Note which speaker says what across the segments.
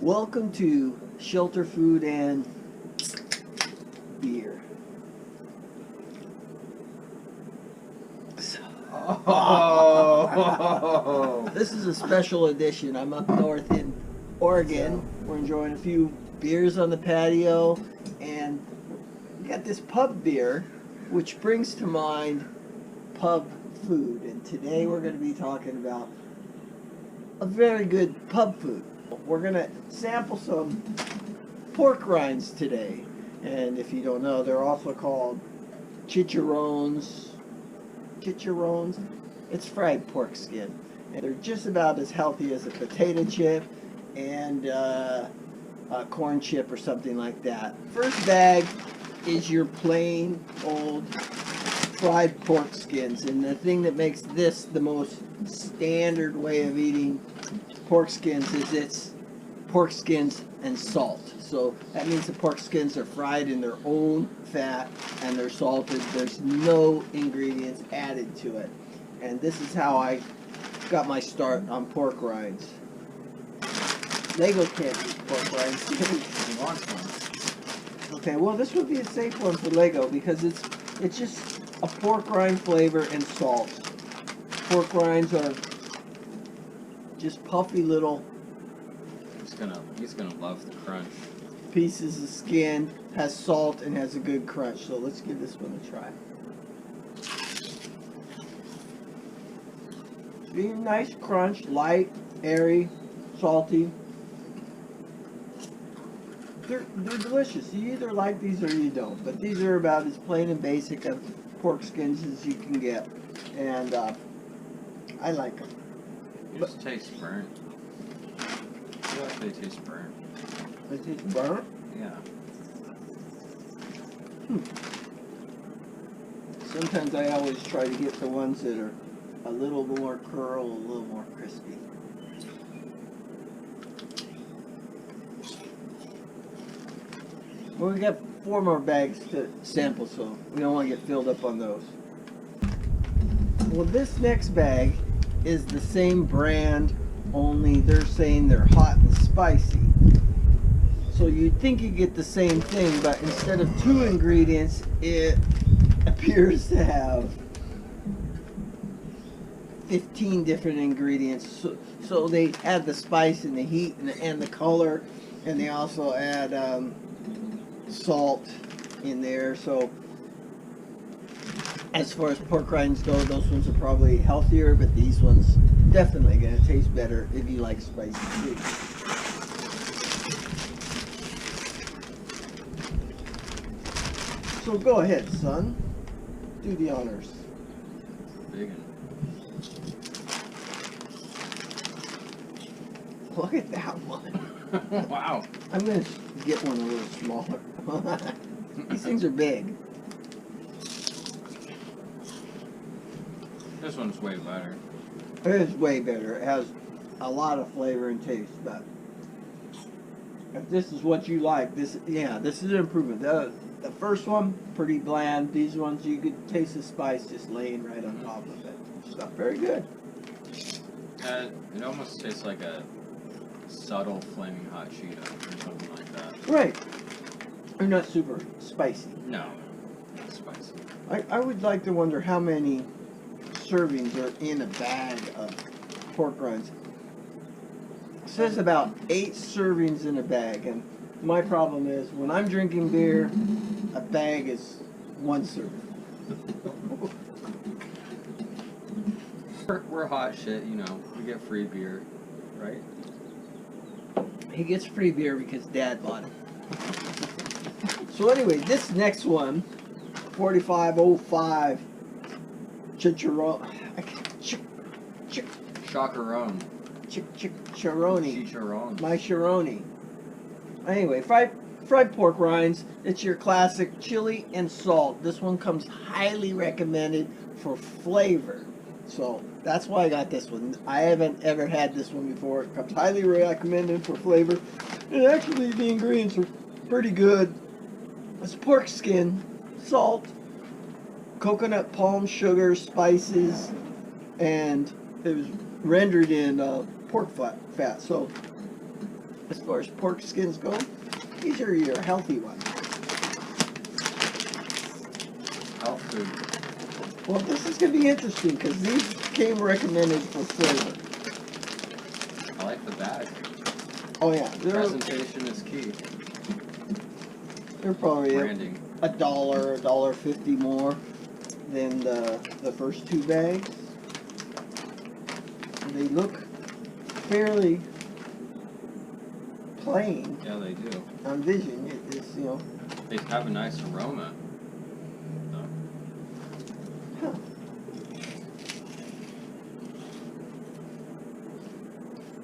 Speaker 1: Welcome to Shelter Food and Beer.
Speaker 2: Oh.
Speaker 1: This is a special edition. I'm up north in Oregon. We're enjoying a few beers on the patio, and we got this pub beer, which brings to mind pub food. And today we're going to be talking about a very good pub food. We're going to sample some pork rinds today. And if you don't know, they're also called chicharrones. Chicharrones. It's fried pork skin. And they're just about as healthy as a potato chip and a corn chip or something like that. First bag is your plain old fried pork skins. And the thing that makes this the most standard way of eating pork skins is it's pork skins and salt. So that means the pork skins are fried in their own fat and they're salted. There's no ingredients added to it. And this is how I got my start on pork rinds. Lego can't eat pork rinds.
Speaker 2: He wants one.
Speaker 1: Okay, well this would be a safe one for Lego because it's just a pork rind flavor and salt. Pork rinds are just puffy little
Speaker 2: He's gonna love the crunch.
Speaker 1: pieces of skin, has salt and has a good crunch. So let's give this one a try. Very nice crunch, light, airy, salty. They're delicious. You either like these or you don't. But these are about as plain and basic of pork skins as you can get. And I like them.
Speaker 2: It just tastes burnt. I feel like they taste burnt.
Speaker 1: They taste burnt?
Speaker 2: Yeah.
Speaker 1: Sometimes I always try to get the ones that are a little more curl, a little more crispy. Well, we got 4 more bags to sample, so we don't want to get filled up on those. Well, this next bag is the same brand, only they're saying they're hot and spicy. So you'd think you get the same thing, but instead of 2 ingredients, it appears to have 15 different ingredients. So they add the spice and the heat and the color, and they also add salt in there. So as far as pork rinds go, those ones are probably healthier, but these ones definitely gonna taste better if you like spicy food. So go ahead, son. Do the honors.
Speaker 2: Big one.
Speaker 1: Look at that one.
Speaker 2: Wow.
Speaker 1: I'm gonna get one a little smaller. These things are big.
Speaker 2: This one's way better.
Speaker 1: It is way better. It has a lot of flavor and taste, but if this is what you like, this is an improvement. The first one, pretty bland. These ones, you could taste the spice just laying right on top of it. Stuff very good.
Speaker 2: It almost tastes like a subtle flaming hot Cheeto or something like that.
Speaker 1: Right. They're not super spicy.
Speaker 2: No, not spicy.
Speaker 1: I would like to wonder how many servings are in a bag of pork rinds. It says about 8 servings in a bag, and my problem is when I'm drinking beer, a bag is 1 serving.
Speaker 2: We're hot shit, you know. We get free beer, right?
Speaker 1: He gets free beer because Dad bought it. So anyway, this next one, 4505 chicharrone.
Speaker 2: Chacarone.
Speaker 1: Chicharrone.
Speaker 2: Chicharone.
Speaker 1: My Chironi. Anyway, fried pork rinds. It's your classic chili and salt. This one comes highly recommended for flavor. So that's why I got this one. I haven't ever had this one before. It comes highly recommended for flavor. And actually the ingredients are pretty good. It's pork skin, salt, coconut palm sugar, spices, and it was rendered in pork fat. So as far as pork skins go. These are your healthy ones.
Speaker 2: Health food.
Speaker 1: Well, this is going to be interesting because these came recommended for flavor.
Speaker 2: I like the bag.
Speaker 1: Oh yeah,
Speaker 2: Presentation is key.
Speaker 1: they're probably
Speaker 2: Branding.
Speaker 1: $1.50 more than the first two bags. And they look fairly plain
Speaker 2: Yeah, they do.
Speaker 1: on vision. It is, you know.
Speaker 2: They have a nice aroma.
Speaker 1: Huh.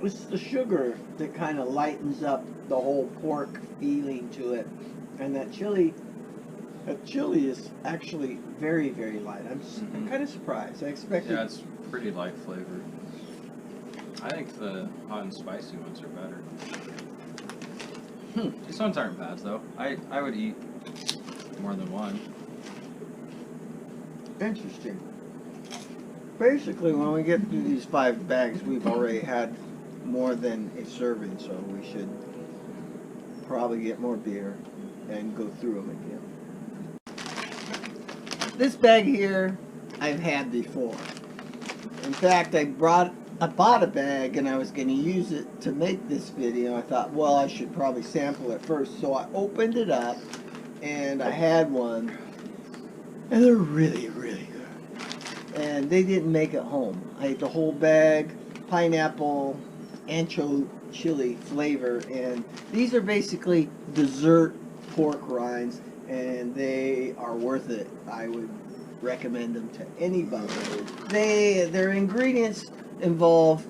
Speaker 1: It's the sugar that kind of lightens up the whole pork feeling to it, and that chili is actually very, very light. I'm kind of surprised. I expected.
Speaker 2: Yeah, it's pretty light flavored. I think the hot and spicy ones are better. These ones aren't bad though. I would eat more than one.
Speaker 1: Interesting. Basically, when we get through these 5 bags, we've already had more than a serving, so we should probably get more beer and go through them again. This bag here, I've had before. In fact, I bought a bag and I was going to use it to make this video. I thought, well, I should probably sample it first. So I opened it up and I had one, and they're really, really good. And they didn't make it home. I ate the whole bag, pineapple, ancho chili flavor, and these are basically dessert pork rinds, and they are worth it. I would recommend them to anybody. Their ingredients involve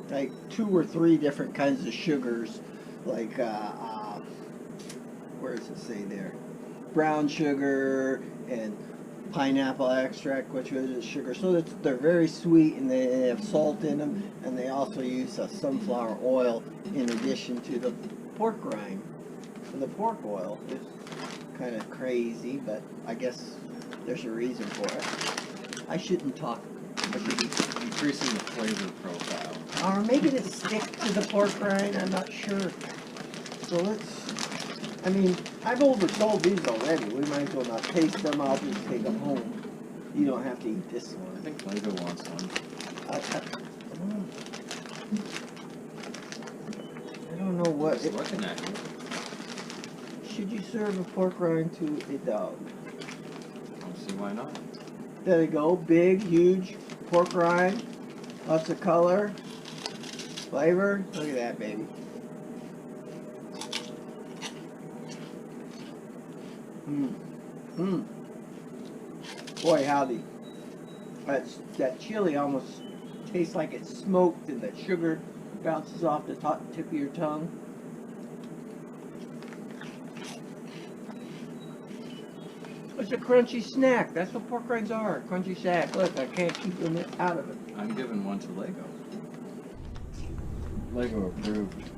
Speaker 1: like 2 or 3 different kinds of sugars, like where does it say there? Brown sugar and pineapple extract, which is sugar. So they're very sweet, and they have salt in them, and they also use sunflower oil in addition to the pork rind. So the pork oil is kind of crazy, but I guess there's a reason for it. I shouldn't talk. I should be
Speaker 2: Increasing the flavor profile.
Speaker 1: or making it stick to the pork rind. I'm not sure. So I mean, I've oversold these already. We might as well not taste them. I'll just take them home. You don't have to eat this one.
Speaker 2: I think Lego wants one.
Speaker 1: I don't know what.
Speaker 2: Just looking at you.
Speaker 1: Should you serve a pork rind to a dog?
Speaker 2: I don't see why not.
Speaker 1: There you go. Big, huge pork rind. Lots of color. Flavor. Look at that, baby. Boy, howdy. That chili almost tastes like it's smoked, and that sugar bounces off the tip of your tongue. It's a crunchy snack. That's what pork rinds are. Crunchy snack. Look, I can't keep them out of it.
Speaker 2: I'm giving one to Lego. Lego approved.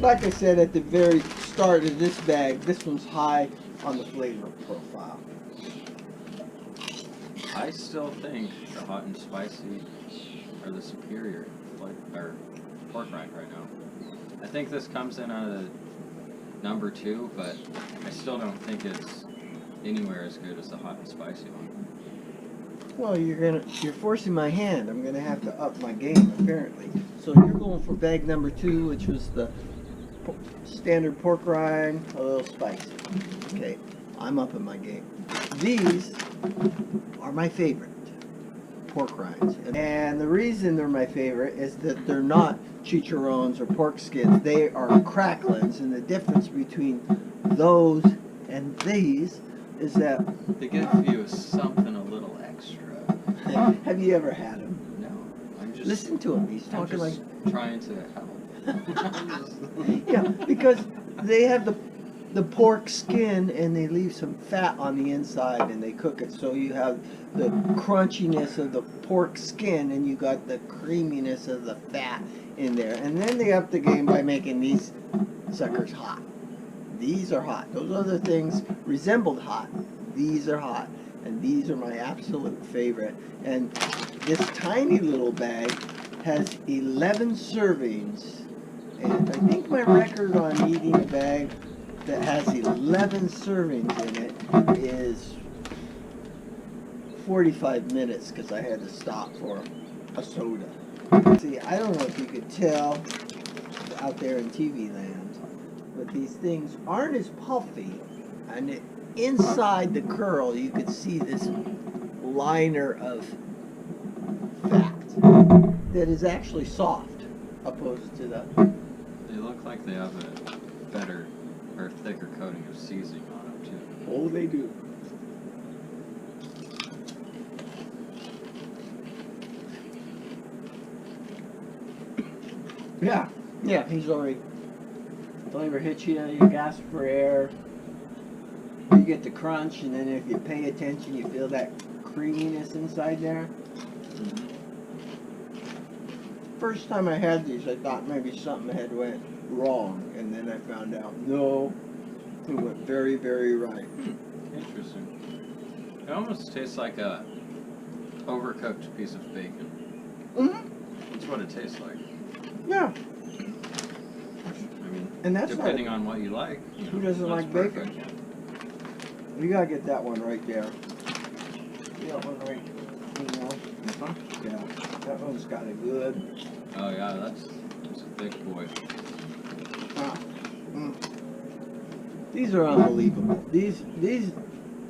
Speaker 1: Like I said at the very start of this bag, this one's high on the flavor profile.
Speaker 2: I still think the hot and spicy are the superior pork rind right now. I think this comes in at a number 2, but I still don't think it's anywhere as good as the hot and spicy one.
Speaker 1: Well, you're forcing my hand. I'm gonna have to up my game apparently. So you're going for bag number 2, which was the standard pork rind, a little spicy. Okay, I'm upping my game. These are my favorite pork rinds, and the reason they're my favorite is that they're not chicharrones or pork skins. They are cracklins, and the difference between those and these is that
Speaker 2: They give you something a little extra.
Speaker 1: have you ever had them?
Speaker 2: No, I'm just
Speaker 1: Listen to him. He's
Speaker 2: I'm
Speaker 1: talking
Speaker 2: just
Speaker 1: like
Speaker 2: trying to help.
Speaker 1: yeah, because they have the pork skin, and they leave some fat on the inside, and they cook it, so you have the crunchiness of the pork skin, and you got the creaminess of the fat in there. And then they up the game by making these suckers hot. These are hot. Those other things resembled hot. These are hot, and these are my absolute favorite. And this tiny little bag has 11 servings, and I think my record on eating a bag that has 11 servings in it is 45 minutes because I had to stop for a soda. See, I don't know if you could tell out there in TV land, but these things aren't as puffy, and inside the curl you could see this liner of fat that is actually soft opposed to the...
Speaker 2: They look like they have a better or thicker coating of seasoning on them too.
Speaker 1: Oh, they do. Yeah, he's already... Don't ever hit you, you gasp for air. You get the crunch, and then if you pay attention, you feel that creaminess inside there. First time I had these, I thought maybe something had went wrong, and then I found out, no, it went very, very right.
Speaker 2: Interesting. It almost tastes like a overcooked piece of bacon. That's what it tastes like.
Speaker 1: Yeah.
Speaker 2: I mean,
Speaker 1: And that's
Speaker 2: depending
Speaker 1: not,
Speaker 2: on what you like.
Speaker 1: who doesn't like bacon? You gotta get that one right there. That one right, you know? Yeah, that one's got a good...
Speaker 2: Oh yeah, that's a big boy.
Speaker 1: These are unbelievable. These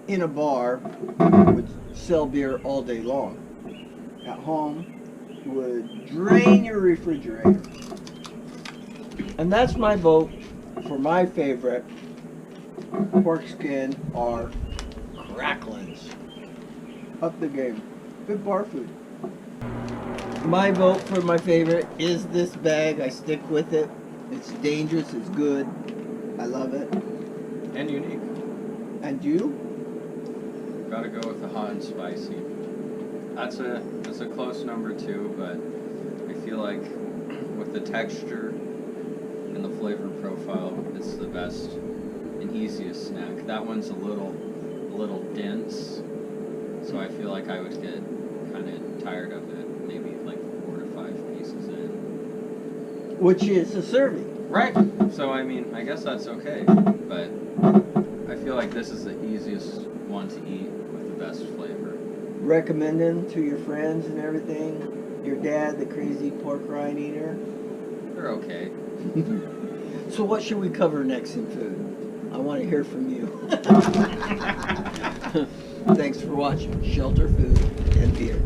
Speaker 1: in a bar would sell beer all day long. At home would drain your refrigerator. And that's my vote for my favorite pork skin are CRACKLINS. Up the game. Good bar food. My vote for my favorite is this bag. I stick with it. It's dangerous. It's good. I love it.
Speaker 2: And unique.
Speaker 1: And you?
Speaker 2: Gotta go with the hot and spicy. That's a close number 2, but I feel like with the texture and the flavor profile, it's the best and easiest snack. That one's a little dense, so I feel like I would get kind of tired of it. Maybe like 4 to 5 pieces in.
Speaker 1: Which is a serving.
Speaker 2: Right. So I mean, I guess that's okay, but I feel like this is the easiest one to eat with the best flavor.
Speaker 1: Recommending to your friends and everything. Your dad, the crazy pork rind eater.
Speaker 2: They're okay.
Speaker 1: So what should we cover next in food? I want to hear from you. Thanks for watching Shelter Food and Beer.